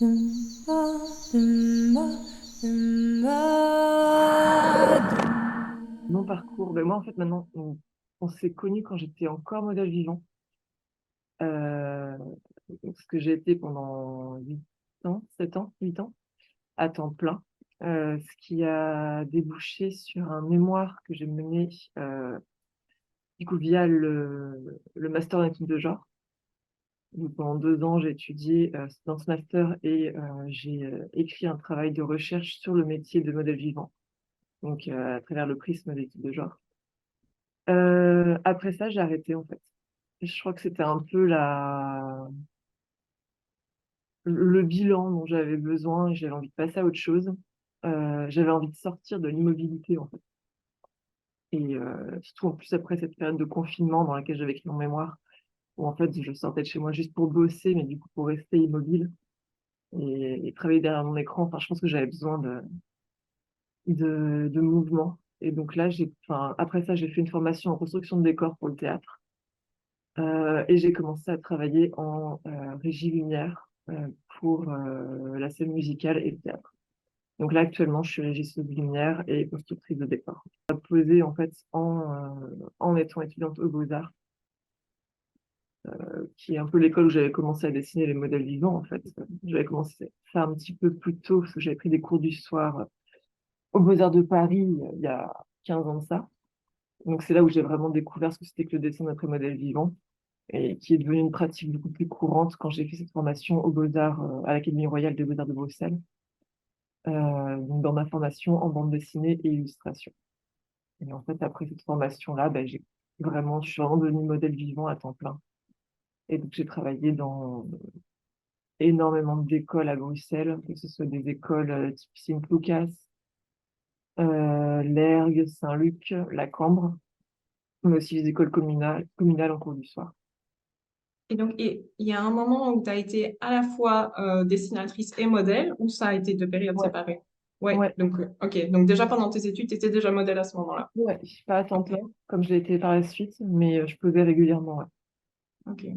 Mon parcours, ben moi en fait maintenant, on s'est connus quand j'étais encore modèle vivant, euh, ce que j'ai été pendant 8 ans, 7 ans, 8 ans, à temps plein, ce qui a débouché sur un mémoire que j'ai mené du coup via le master en études de genre. Donc, pendant 2 ans, j'ai étudié dans ce master et j'ai écrit un travail de recherche sur le métier de modèle vivant, donc à travers le prisme des études de genre. Après ça, j'ai arrêté en fait. Je crois que c'était un peu le bilan dont j'avais besoin et j'avais envie de passer à autre chose. J'avais envie de sortir de l'immobilité en fait. Et surtout en plus après cette période de confinement dans laquelle j'avais écrit mon mémoire, où en fait je sortais de chez moi juste pour bosser, mais du coup pour rester immobile et travailler derrière mon écran. Enfin, je pense que j'avais besoin de mouvement. Et donc là, enfin, après ça, j'ai fait une formation en construction de décors pour le théâtre. Et j'ai commencé à travailler en régie lumière pour la scène musicale et le théâtre. Donc là, actuellement, je suis régisseuse de lumière et constructrice de décor. J'ai posé en fait en étant étudiante aux Beaux-Arts, qui est un peu l'école où j'avais commencé à dessiner les modèles vivants en fait. J'avais commencé ça un petit peu plus tôt parce que j'avais pris des cours du soir aux Beaux-Arts de Paris il y a 15 ans de ça. Donc c'est là où j'ai vraiment découvert ce que c'était que le dessin d'après modèle vivant et qui est devenue une pratique beaucoup plus courante quand j'ai fait cette formation aux Beaux-Arts à l'Académie royale des Beaux-Arts de Bruxelles, donc dans ma formation en bande dessinée et illustration. Et en fait, après cette formation-là, ben, je suis vraiment devenue modèle vivant à temps plein. Et donc j'ai travaillé dans énormément d'écoles à Bruxelles, que ce soit des écoles type Saint-Lucas, l'Ergue, Saint-Luc, la Cambre, mais aussi les écoles communales en cours du soir. Et donc, il y a un moment où tu as été à la fois dessinatrice et modèle, ou ça a été deux périodes Ouais, séparées? Ouais, ouais, donc, ok. Donc, déjà pendant tes études, tu étais déjà modèle à ce moment-là. ouais. Je suis pas à temps Ok, plein, comme je l'ai été par la suite, mais je posais régulièrement, ouais. ok.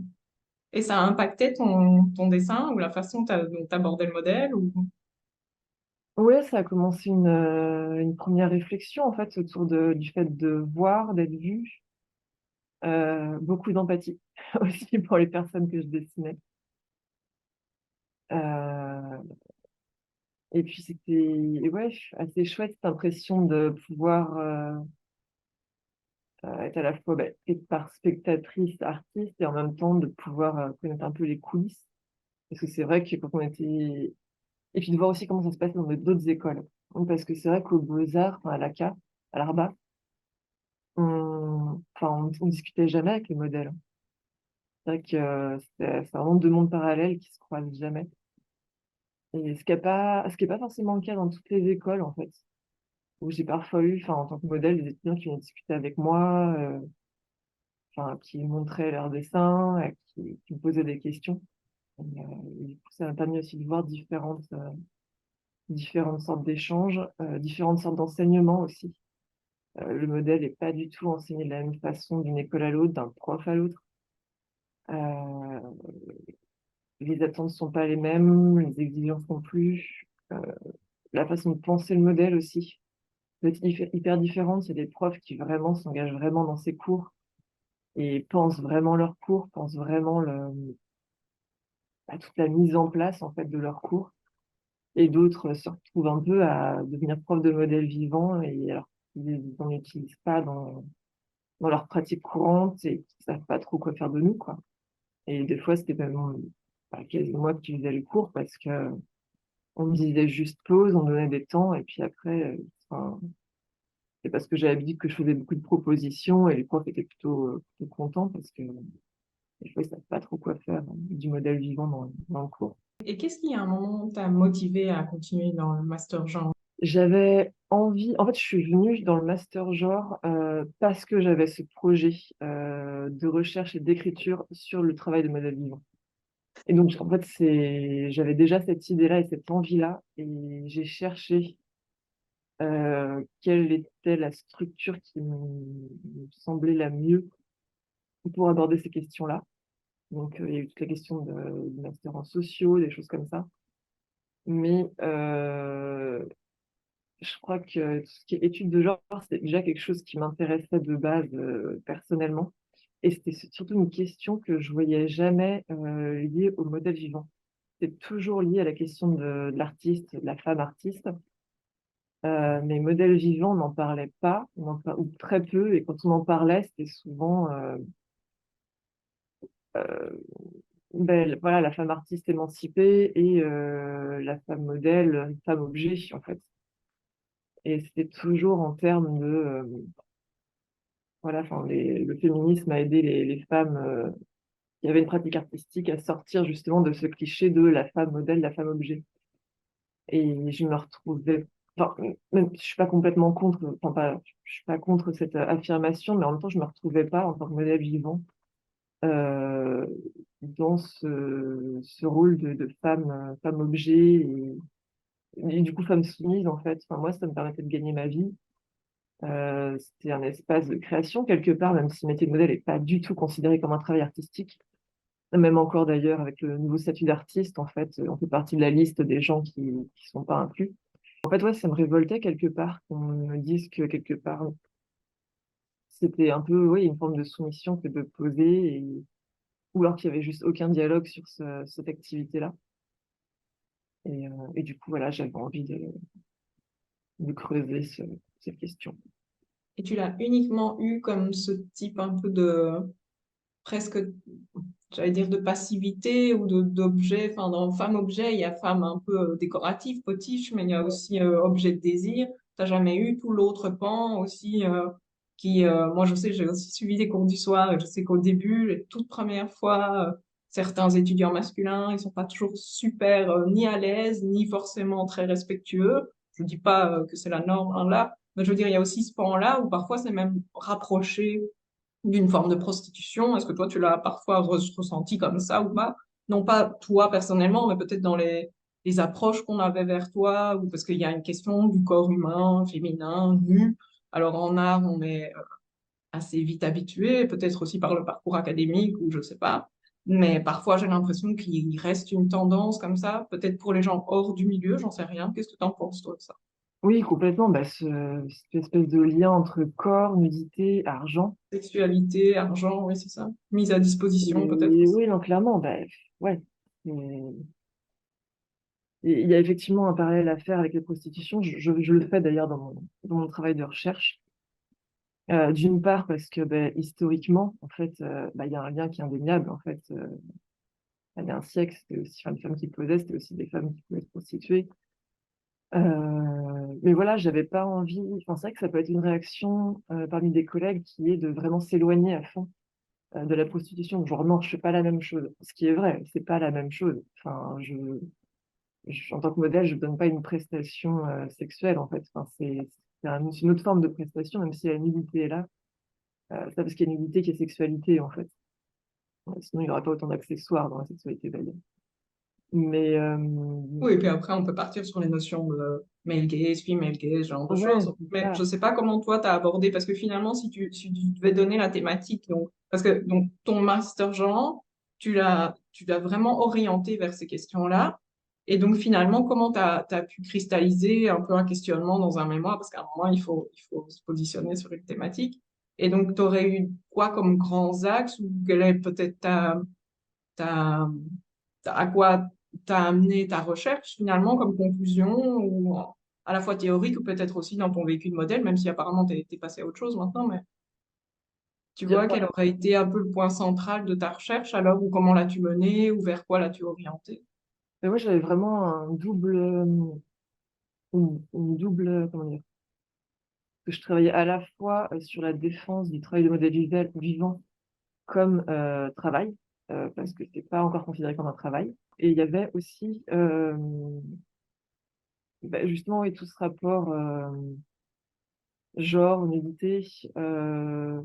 Et ça a impacté ton dessin ou la façon dont tu abordais le modèle ou... Ouais, ça a commencé une première réflexion, en fait, autour du fait de voir, d'être vu, beaucoup d'empathie aussi pour les personnes que je dessinais. Euh, et puis c'était ouais, assez chouette cette impression de pouvoir être à la fois être par spectatrice, artiste, et en même temps de pouvoir connaître un peu les coulisses. Parce que c'est vrai que quand on était... Et puis de voir aussi comment ça se passe dans d'autres écoles. Donc, parce que c'est vrai qu'aux Beaux-Arts, enfin, à l'ACA, à l'ARBA, on discutait jamais avec les modèles. C'est vrai que c'est vraiment deux mondes parallèles qui se croisent jamais. Et ce qui est pas forcément le cas dans toutes les écoles, en fait. Où j'ai parfois eu, enfin, en tant que modèle, des étudiants qui venaient discuter avec moi, enfin, qui montraient leurs dessins, qui me posaient des questions. Et du coup, ça m'a permis aussi de voir différentes sortes d'échanges, différentes sortes d'enseignements aussi. Le modèle n'est pas du tout enseigné de la même façon d'une école à l'autre, d'un prof à l'autre. Euh, les attentes ne sont pas les mêmes, les exigences non plus. La façon de penser le modèle aussi peut être hyper différente. Il y a des profs qui vraiment s'engagent vraiment dans ces cours et pensent vraiment leur cours, pensent vraiment à toute la mise en place en fait de leur cours. Et d'autres se retrouvent un peu à devenir prof de modèle vivant et alors qu'ils n'en utilisent pas dans leur pratique courante et qui savent pas trop quoi faire de nous, quoi. Et des fois, c'était même quasi moi qui faisais le cours parce que on me disait juste pause, on donnait des temps et puis après, enfin, c'est parce que j'avais dit que je faisais beaucoup de propositions et les profs étaient plutôt contents parce que des fois, ils savent pas trop quoi faire du modèle vivant dans le cours. Et qu'est-ce qui, à un moment, t'a motivé à continuer dans le master genre? J'avais envie, en fait, je suis venue dans le master genre parce que j'avais ce projet de recherche et d'écriture sur le travail de modèle vivant. Et donc, en fait, j'avais déjà cette idée-là et cette envie-là, et j'ai cherché quelle était la structure qui me semblait la mieux pour aborder ces questions-là. Donc, il y a eu toutes les questions de master en sociaux, des choses comme ça. Mais je crois que tout ce qui est études de genre, c'est déjà quelque chose qui m'intéressait de base personnellement. Et c'était surtout une question que je voyais jamais liée au modèle vivant. C'est toujours lié à la question de l'artiste, de la femme artiste. Mais modèle vivant, on n'en parlait pas, ou très peu. Et quand on en parlait, c'était souvent euh, voilà, la femme artiste émancipée et la femme modèle, une femme objet, en fait. Et c'était toujours en termes de voilà, enfin, le féminisme a aidé les femmes qui avaient une pratique artistique à sortir justement de ce cliché de la femme modèle, la femme objet. Et je me retrouvais, enfin, même, je suis pas complètement contre, enfin, pas, je suis pas contre cette affirmation, mais en même temps, je me retrouvais pas en tant que modèle vivant euh, dans ce rôle de femme, femme objet et du coup femme soumise en fait. Enfin, moi, ça me permettait de gagner ma vie. C'était un espace de création quelque part, même si métier de modèle n'est pas du tout considéré comme un travail artistique. Même encore d'ailleurs avec le nouveau statut d'artiste, en fait, on fait partie de la liste des gens qui sont pas inclus. En fait, ouais, ça me révoltait quelque part qu'on me dise que quelque part c'était un peu, oui, une forme de soumission que de poser, ou alors qu'il y avait juste aucun dialogue sur cette activité-là. Et du coup, voilà, j'avais envie de creuser cette question. Et tu l'as uniquement eu comme ce type un peu de presque, j'allais dire, de passivité ou d'objet. Enfin, dans femme-objet, il y a femme un peu décorative, potiche, mais il y a aussi objet de désir. T'as jamais eu tout l'autre pan aussi moi, je sais, j'ai aussi suivi des cours du soir et je sais qu'au début, les toutes premières fois, certains étudiants masculins, ils sont pas toujours super ni à l'aise, ni forcément très respectueux. Je dis pas que c'est la norme hein, là, mais je veux dire, il y a aussi ce pan-là où parfois c'est même rapproché d'une forme de prostitution. Est-ce que toi, tu l'as parfois ressenti comme ça ou pas? Non pas toi personnellement, mais peut-être dans les approches qu'on avait vers toi, ou parce qu'il y a une question du corps humain, féminin, nu. Alors en art, on est assez vite habitué, peut-être aussi par le parcours académique, ou je sais pas. Mais parfois, j'ai l'impression qu'il reste une tendance comme ça, peut-être pour les gens hors du milieu, j'en sais rien. Qu'est-ce que tu en penses, toi, de ça? Oui, complètement. Bah, cette espèce de lien entre corps, nudité, argent. Sexualité, argent, oui, c'est ça. Mise à disposition, peut-être Et aussi. oui, non, clairement, bah, ouais. Et il y a effectivement un parallèle à faire avec les prostitutions. Je le fais d'ailleurs dans mon travail de recherche. D'une part parce que bah, historiquement, en fait, bah, il y a un lien qui est indéniable. En fait, il y a un siècle, c'était aussi enfin, les femmes qui posaient, c'était aussi des femmes qui pouvaient se prostituer. Mais voilà, j'avais pas envie. Enfin, c'est vrai que ça peut être une réaction parmi des collègues qui est de vraiment s'éloigner à fond de la prostitution. Genre non, je fais pas la même chose. Ce qui est vrai, c'est pas la même chose. Enfin, en tant que modèle, je donne pas une prestation sexuelle en fait. Enfin, c'est une autre forme de prestation, même si la nudité est là. C'est pas parce qu'il y a nudité qu'il y a sexualité en fait. Sinon, il n'y aurait pas autant d'accessoires dans la sexualité d'ailleurs. Mais Oui, et puis après, on peut partir sur les notions de male gaze, female gaze, ce genre de ouais, choses. c'est Mais je ça. ne sais pas comment toi, tu as abordé, parce que finalement, si tu devais donner la thématique, donc, parce que donc, ton master genre, tu l'as vraiment orienté vers ces questions-là. Et donc, finalement, comment tu as pu cristalliser un peu un questionnement dans un mémoire? Parce qu'à un moment, il faut se positionner sur une thématique. Et donc, tu aurais eu quoi comme grands axes ou quelle est peut-être ta, à quoi t'as amené ta recherche finalement comme conclusion, ou à la fois théorique ou peut-être aussi dans ton vécu de modèle, même si apparemment t'es passé à autre chose maintenant, mais tu vois quel aurait été un peu le point central de ta recherche alors, ou comment l'as-tu mené, ou vers quoi l'as-tu orienté? Mais moi, j'avais vraiment une double, comment dire, que je travaillais à la fois sur la défense du travail de modèle vivant comme travail, parce que c'est pas encore considéré comme un travail. Et il y avait aussi, bah, justement, oui, tout ce rapport genre, nudité, euh,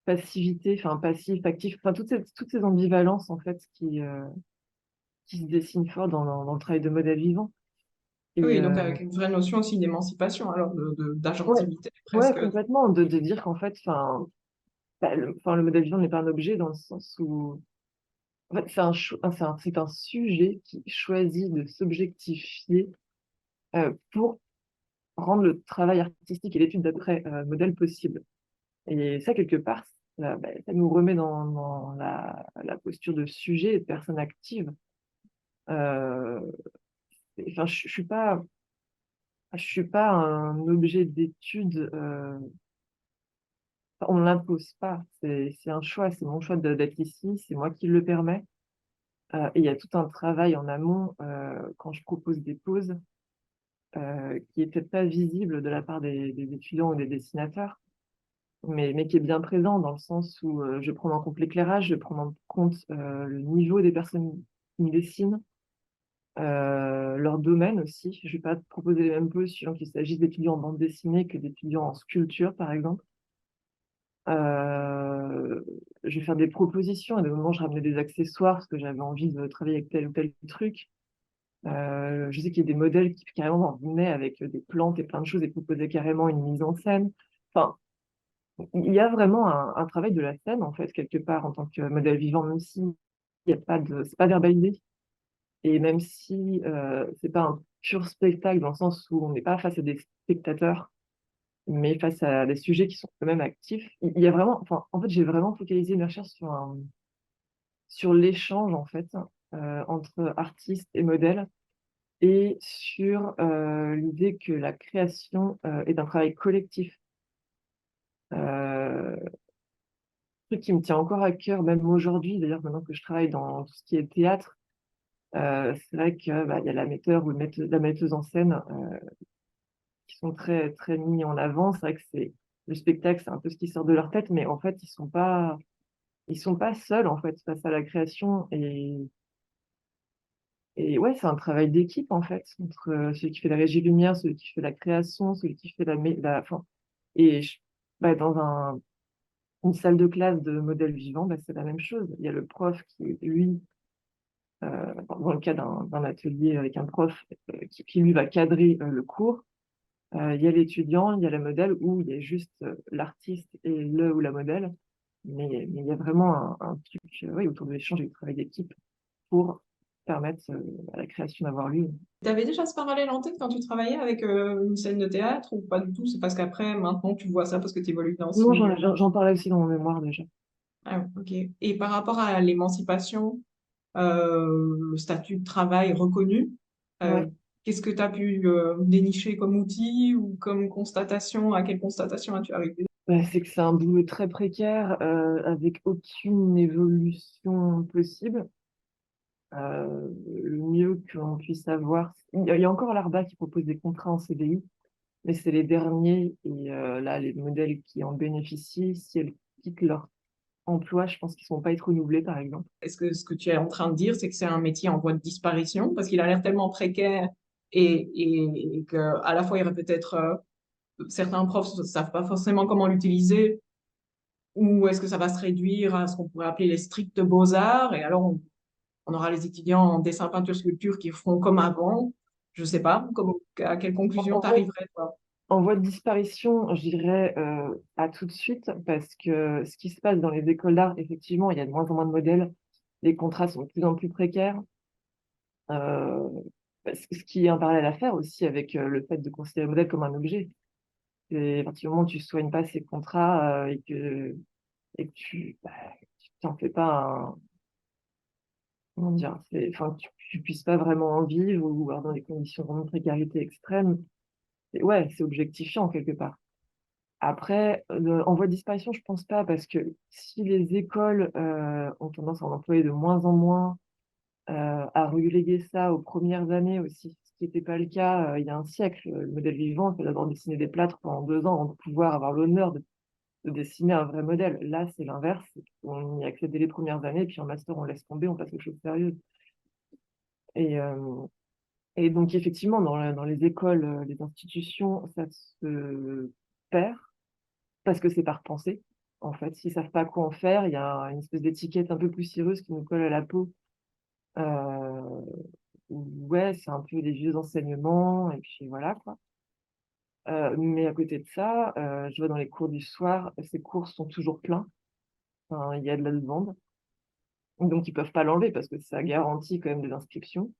passivité, enfin passif, actif, enfin toutes ces ambivalences en fait qui se dessinent fort dans le travail de modèle vivant. Et Oui, donc avec une vraie notion aussi d'émancipation, alors ouais, d'agentivité ouais, presque. complètement, de dire qu'en fait, enfin, le modèle vivant n'est pas un objet dans le sens où En fait, c'est un sujet qui choisit de s'objectifier pour rendre le travail artistique et l'étude d'après modèle possible. Et ça, quelque part, ça nous remet dans la posture de sujet et de personne active. Euh, enfin, je suis pas un objet d'étude. On ne l'impose pas. C'est un choix. C'est mon choix d'être ici. C'est moi qui le permets. Et il y a tout un travail en amont quand je propose des pauses qui est peut-être pas visible de la part des étudiants ou des dessinateurs, mais qui est bien présent dans le sens où je prends en compte l'éclairage, je prends en compte le niveau des personnes qui me dessinent, leur domaine aussi. Je ne vais pas proposer les mêmes poses suivant qu'il s'agisse d'étudiants en bande dessinée que d'étudiants en sculpture, par exemple. Euh, je vais faire des propositions. À des moments, je ramenais des accessoires parce que j'avais envie de travailler avec tel ou tel truc. Je sais qu'il y a des modèles qui carrément venaient avec des plantes et plein de choses et proposaient carrément une mise en scène. Enfin, il y a vraiment un travail de la scène, en fait, quelque part, en tant que modèle vivant, même si il y a pas de, c'est pas verbalisé. Et même si c'est pas un pur spectacle, dans le sens où on n'est pas face à des spectateurs, mais face à des sujets qui sont eux-mêmes actifs, il y a vraiment, enfin, en fait, j'ai vraiment focalisé mes recherches sur l'échange, en fait, entre artistes et modèles et sur l'idée que la création est un travail collectif. Euh, Truc qui me tient encore à cœur, même aujourd'hui, d'ailleurs, maintenant que je travaille dans tout ce qui est théâtre, c'est vrai que bah, il y a la metteur ou la metteuse en scène qui sont très, très mis en avant. C'est vrai que c'est le spectacle, c'est un peu ce qui sort de leur tête, mais en fait, ils sont pas seuls en fait face à la création et ouais, c'est un travail d'équipe en fait entre celui qui fait la régie lumière, celui qui fait la création, celui qui fait enfin, et bah, dans une salle de classe de modèle vivant, bah, c'est la même chose. Il y a le prof qui, lui, dans le cas d'un atelier avec un prof qui, lui, va cadrer le cours. Il y a l'étudiant, il y a la modèle, où il y a juste l'artiste et le ou la modèle. Mais il y a vraiment un truc oui, autour de l'échange et du travail d'équipe pour permettre à la création d'avoir lieu. Tu avais déjà ce parallèle en tête quand tu travaillais avec une scène de théâtre ou pas du tout? C'est parce qu'après, maintenant, tu vois ça parce que tu évolues dans ce Non, milieu. j'en parlais aussi dans mon mémoire déjà. Ah, ok. Et par rapport à l'émancipation, le statut de travail reconnu, euh, Ouais. qu'est-ce que tu as pu dénicher comme outil ou comme constatation? À quelle constatation as-tu arrivé? Bah, c'est que c'est un boulot très précaire avec aucune évolution possible. Le mieux qu'on puisse avoir, il y a encore l'ARBA qui propose des contrats en CDI, mais c'est les derniers et là, les modèles qui en bénéficient, si elles quittent leur emploi, je pense qu'ils ne vont pas être renouvelés, par exemple. Est-ce que ce que tu es en train de dire, c'est que c'est un métier en voie de disparition parce qu'il a l'air tellement précaire et qu'à la fois, il y aurait peut-être certains profs ne savent pas forcément comment l'utiliser ou est-ce que ça va se réduire à ce qu'on pourrait appeler les stricts beaux-arts et alors on aura les étudiants en dessin, peinture, sculpture qui feront comme avant. Je sais pas, à quelle conclusion En tu voie, arriverais, toi? en voie de disparition, je dirais à tout de suite, parce que ce qui se passe dans les écoles d'art, effectivement, il y a de moins en moins de modèles, les contrats sont de plus en plus précaires. Euh, Ce qui est un parallèle à faire aussi avec le fait de considérer le modèle comme un objet. Et à partir du moment où tu ne soignes pas ces contrats et que tu t'en fais pas comment dire, enfin, tu puisses pas vraiment en vivre ou alors dans des conditions vraiment de précarité extrême, ouais, c'est objectifiant quelque part. Après, en voie de disparition, je pense pas parce que si les écoles ont tendance à en employer de moins en moins, à reléguer ça aux premières années aussi, ce qui n'était pas le cas il y a un siècle. Le modèle vivant, c'est d'abord dessiner des plâtres pendant 2 ans avant de pouvoir avoir l'honneur de dessiner un vrai modèle. Là, c'est l'inverse. On y accède dès les premières années, puis en master, on laisse tomber, on passe aux choses sérieuses. Et, euh, et donc, effectivement, dans les écoles, les institutions, ça se perd parce que c'est par pensée. En fait, s'ils savent pas quoi en faire, il y a une espèce d'étiquette un peu poussiéreuse qui nous colle à la peau. Euh, ouais, c'est un peu des vieux enseignements, et puis voilà, quoi. Mais à côté de ça, je vois dans les cours du soir, ces cours sont toujours pleins. Enfin, il y a de la demande. Donc, ils peuvent pas l'enlever parce que ça garantit quand même des inscriptions.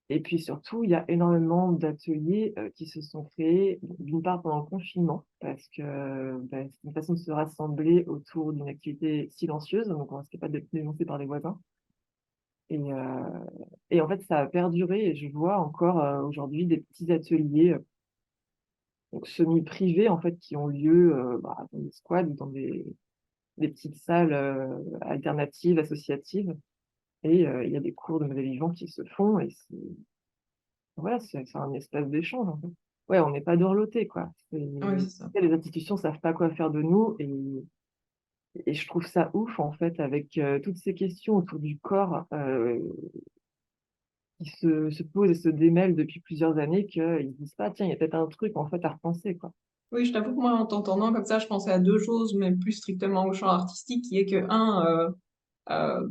Et puis surtout, il y a énormément d'ateliers qui se sont créés, d'une part pendant le confinement, parce que c'est une façon de se rassembler autour d'une activité silencieuse, donc on ne risquait pas d'être dénoncé par les voisins. Et, et en fait, ça a perduré et je vois encore aujourd'hui des petits ateliers donc semi-privés en fait qui ont lieu dans des squads ou dans des petites salles alternatives, associatives. Et il y a des cours de modèle vivant qui se font et voilà, c'est un espace d'échange, en fait. Ouais, on n'est pas dorlotés, quoi. Oui, c'est ça. Les institutions savent pas quoi faire de nous et je trouve ça ouf, en fait, avec toutes ces questions autour du corps qui se posent et se démêlent depuis plusieurs années, qu'ils disent pas, tiens, il y a peut-être un truc, en fait, à repenser, quoi. Oui, je t'avoue que moi, en t'entendant comme ça, je pensais à deux choses, mais plus strictement au champ artistique, qui est que, euh,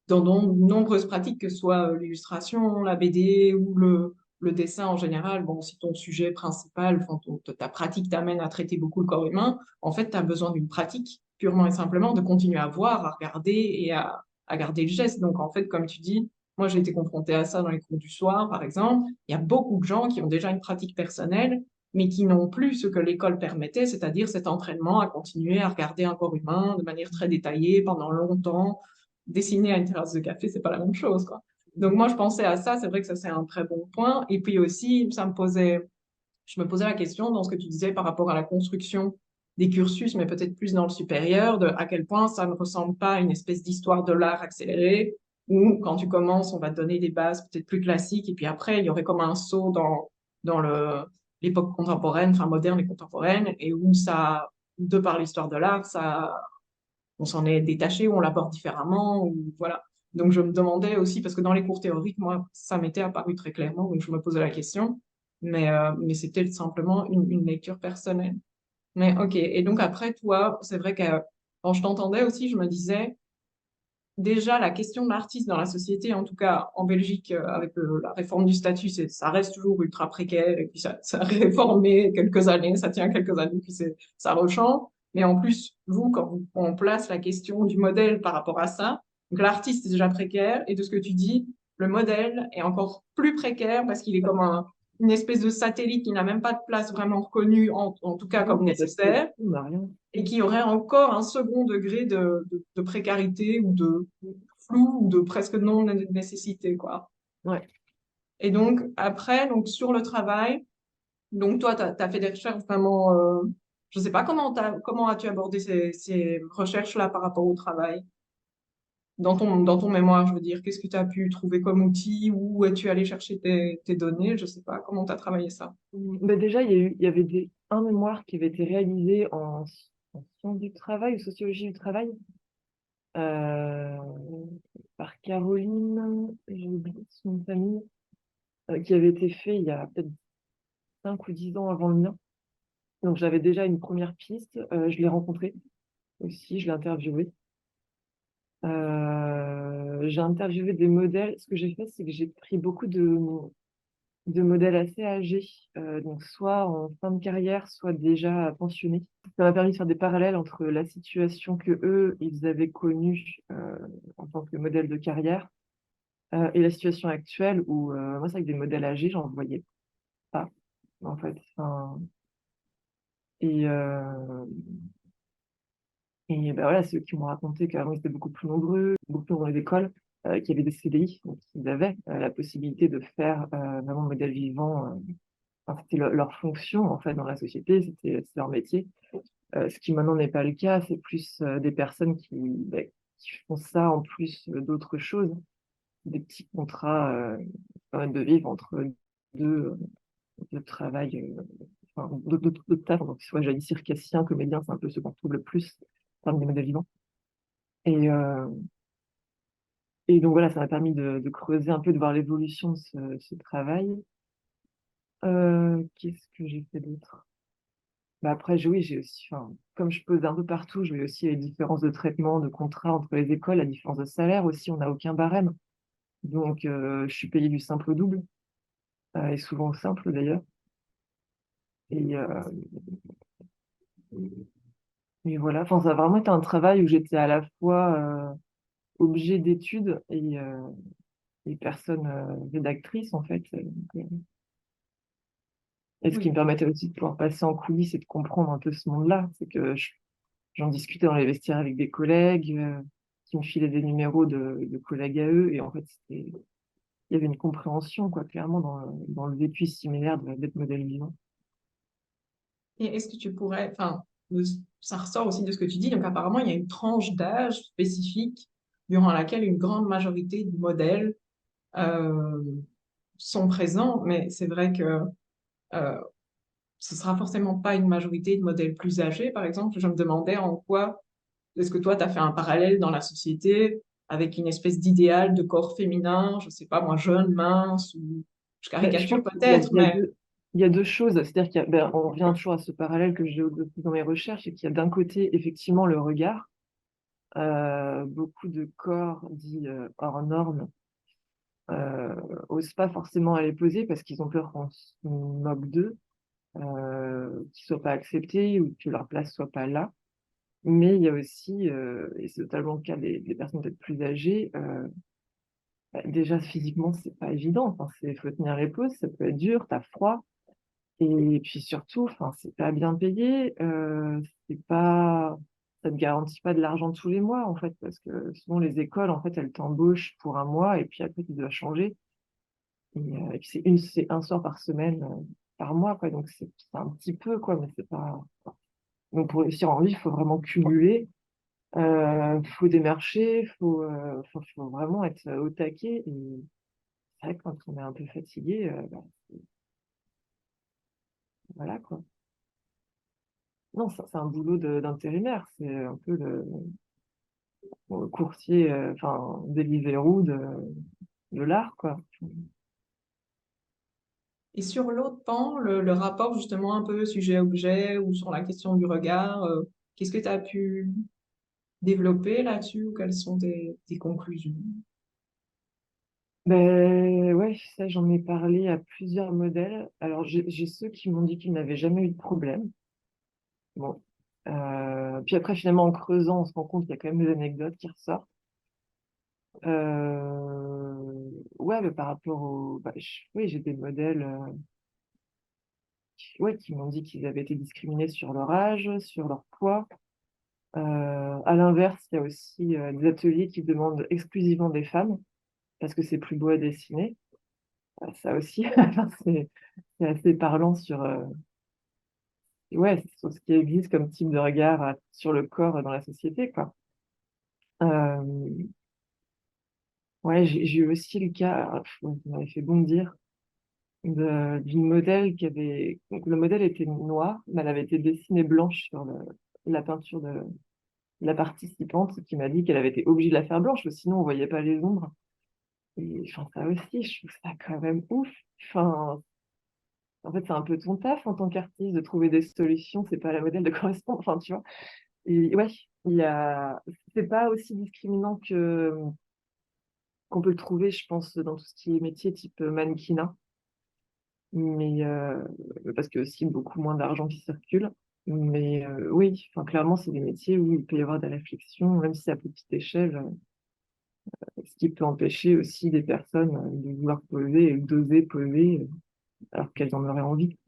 dans de nombreuses pratiques, que ce soit l'illustration, la BD ou le dessin en général, bon, si ton sujet principal, enfin, ta pratique t'amène à traiter beaucoup le corps humain, en fait, tu as besoin d'une pratique, purement et simplement, de continuer à voir, à regarder et à garder le geste. Donc, en fait, comme tu dis, moi, j'ai été confrontée à ça dans les cours du soir, par exemple. Il y a beaucoup de gens qui ont déjà une pratique personnelle, mais qui n'ont plus ce que l'école permettait, c'est-à-dire cet entraînement à continuer à regarder un corps humain de manière très détaillée pendant longtemps. Dessiner à une terrasse de café, c'est pas la même chose, quoi. Donc moi, je pensais à ça, c'est vrai que ça, c'est un très bon point. Et puis aussi, je me posais la question dans ce que tu disais par rapport à la construction des cursus, mais peut-être plus dans le supérieur, de à quel point ça ne ressemble pas à une espèce d'histoire de l'art accélérée, où quand tu commences, on va te donner des bases peut-être plus classiques, et puis après, il y aurait comme un saut dans l'époque contemporaine, enfin moderne et contemporaine, et où ça, de par l'histoire de l'art, ça on s'en est détaché ou on l'aborde différemment ou voilà. Donc je me demandais aussi parce que dans les cours théoriques, moi, ça m'était apparu très clairement, donc je me posais la question, mais c'était simplement une lecture personnelle. Mais ok. Et donc après, toi, c'est vrai que quand je t'entendais aussi, je me disais déjà la question de l'artiste dans la société, en tout cas en Belgique, avec la réforme du statut, ça reste toujours ultra précaire et puis ça a réformé quelques années, ça tient quelques années, puis ça rechange. Mais en plus, vous, on place la question du modèle par rapport à ça, donc l'artiste est déjà précaire et de ce que tu dis, le modèle est encore plus précaire parce qu'il est comme une espèce de satellite qui n'a même pas de place vraiment reconnue, en tout cas Non, comme il n'y a pas de statut, nécessaire on n'a rien. et qui aurait encore un second degré de précarité ou de flou ou de presque non-nécessité, quoi. Ouais. Et donc, après, donc, sur le travail, donc toi, tu as fait des recherches vraiment, je sais pas comment as-tu abordé ces recherches-là par rapport au travail? Dans ton mémoire, je veux dire, qu'est-ce que tu as pu trouver comme outil? Où es-tu allé chercher tes données? Je sais pas, comment tu as travaillé ça? Déjà, il y avait un mémoire qui avait été réalisé en sciences du travail ou sociologie du travail euh, par Caroline, j'ai oublié son nom de famille, qui avait été fait il y a peut-être 5 ou 10 ans avant le mien. Donc j'avais déjà une première piste. Je l'ai rencontré aussi, je l'ai interviewé. J'ai interviewé des modèles. Ce que j'ai fait, c'est que j'ai pris beaucoup de modèles assez âgés, donc soit en fin de carrière, soit déjà pensionnés. Ça m'a permis de faire des parallèles entre la situation que eux, ils avaient connue en tant que modèle de carrière et la situation actuelle où moi, c'est avec des modèles âgés, j'en voyais pas, en fait. Enfin, et, euh, et ben voilà, c'est eux qui m'ont raconté qu'avant, ils étaient beaucoup plus nombreux, beaucoup plus dans les écoles, qu'il y avait des CDI, donc ils avaient la possibilité de faire vraiment le modèle vivant. Enfin, c'était leur fonction, en fait, dans la société, c'était leur métier. Ce qui maintenant n'est pas le cas, c'est plus des personnes qui font ça en plus d'autres choses, des petits contrats qui permettent de vivre entre deux, deux travail, enfin, d'autres tafs, donc soit j'allais dire circassien, comédien, c'est un peu ce qu'on trouve le plus parmi les modèles vivants. Et, euh, et donc voilà, ça m'a permis de creuser un peu, de voir l'évolution de ce travail. Qu'est-ce que j'ai fait d'autre? Bah après, oui, j'ai aussi, enfin, comme je pose un peu partout, je vais aussi les différences de traitement, de contrat entre les écoles, la différence de salaire aussi, on n'a aucun barème. Donc, je suis payée du simple au double, et souvent au simple d'ailleurs. Et, euh, et voilà, enfin, ça a vraiment été un travail où j'étais à la fois objet d'étude et personne rédactrice, en fait. Et ce qui me Oui. permettait aussi de pouvoir passer en coulisses et de comprendre un peu ce monde-là. C'est que j'en discutais dans les vestiaires avec des collègues qui me filaient des numéros de collègues à eux. Et en fait, il y avait une compréhension, quoi, clairement, dans le vécu similaire d'être modèle vivant. Et est-ce que tu pourrais, enfin, ça ressort aussi de ce que tu dis, donc apparemment, il y a une tranche d'âge spécifique durant laquelle une grande majorité de modèles euh, sont présents, mais c'est vrai que euh, ce sera forcément pas une majorité de modèles plus âgés, par exemple. Je me demandais en quoi est-ce que toi, tu as fait un parallèle dans la société avec une espèce d'idéal de corps féminin, je sais pas moi, jeune, mince, ou je Ben, je caricature pense qu'il y a, peut-être, mais il y a deux choses. C'est-à-dire on revient toujours à ce parallèle que j'ai aussi dans mes recherches, et qu'il y a d'un côté, effectivement, le regard. Beaucoup de corps dits hors normes euh, osent pas forcément aller poser parce qu'ils ont peur qu'on se moque d'eux, qu'ils soient pas acceptés ou que leur place soit pas là. Mais il y a aussi, et c'est totalement le cas des personnes peut-être plus âgées, déjà physiquement c'est pas évident. Enfin, faut tenir les poses, ça peut être dur, t'as froid. Et puis surtout, enfin, c'est pas bien payé, c'est pas, ça te garantit pas de l'argent tous les mois, en fait, parce que souvent les écoles, en fait, elles t'embauchent pour un mois et puis après tu dois changer. Et puis c'est un soir par semaine, par mois, quoi. Donc c'est un petit peu, quoi, mais c'est pas. Donc pour réussir en vie, il faut vraiment cumuler, faut démarcher, faut vraiment être au taquet. Et c'est vrai que quand on est un peu fatigué, bah, voilà, quoi. Non, ça, c'est un boulot d'intérimaire. C'est un peu le courtier, enfin, Deliveroo de l'art, quoi. et sur l'autre pan, le rapport justement un peu sujet-objet ou sur la question du regard, qu'est-ce que tu as pu développer là-dessus ou quelles sont tes conclusions? Ben ouais, ça, j'en ai parlé à plusieurs modèles. Alors, j'ai ceux qui m'ont dit qu'ils n'avaient jamais eu de problème. Bon. Puis après, finalement, en creusant, on se rend compte qu'il y a quand même des anecdotes qui ressortent. Ouais, mais par rapport au. Bah, oui, j'ai des modèles ouais, qui m'ont dit qu'ils avaient été discriminés sur leur âge, sur leur poids. À l'inverse, il y a aussi des ateliers qui demandent exclusivement des femmes parce que c'est plus beau à dessiner. Ça aussi, enfin, c'est assez parlant ouais, sur ce qui existe comme type de regard sur le corps dans la société, quoi. Euh, ouais, j'ai eu aussi le cas, ça m'avait fait bondir, d'une modèle qui avait. Donc, le modèle était noir, mais elle avait été dessinée blanche sur la peinture de la participante qui m'a dit qu'elle avait été obligée de la faire blanche, parce que sinon on voyait pas les ombres. Et enfin, ça aussi, je trouve ça quand même ouf. Enfin, en fait, c'est un peu ton taf en tant qu'artiste de trouver des solutions. C'est pas la modèle de correspondre. Enfin, tu vois. Et ouais, il y a. C'est pas aussi discriminant qu'on peut le trouver, je pense, dans tout ce qui est métier type mannequinat. Mais parce que aussi beaucoup moins d'argent qui circule. Mais oui, enfin, clairement, c'est des métiers où il peut y avoir des réflexions, même si c'est à petite échelle, ce qui peut empêcher aussi des personnes de vouloir poser et d'oser poser alors qu'elles en auraient envie.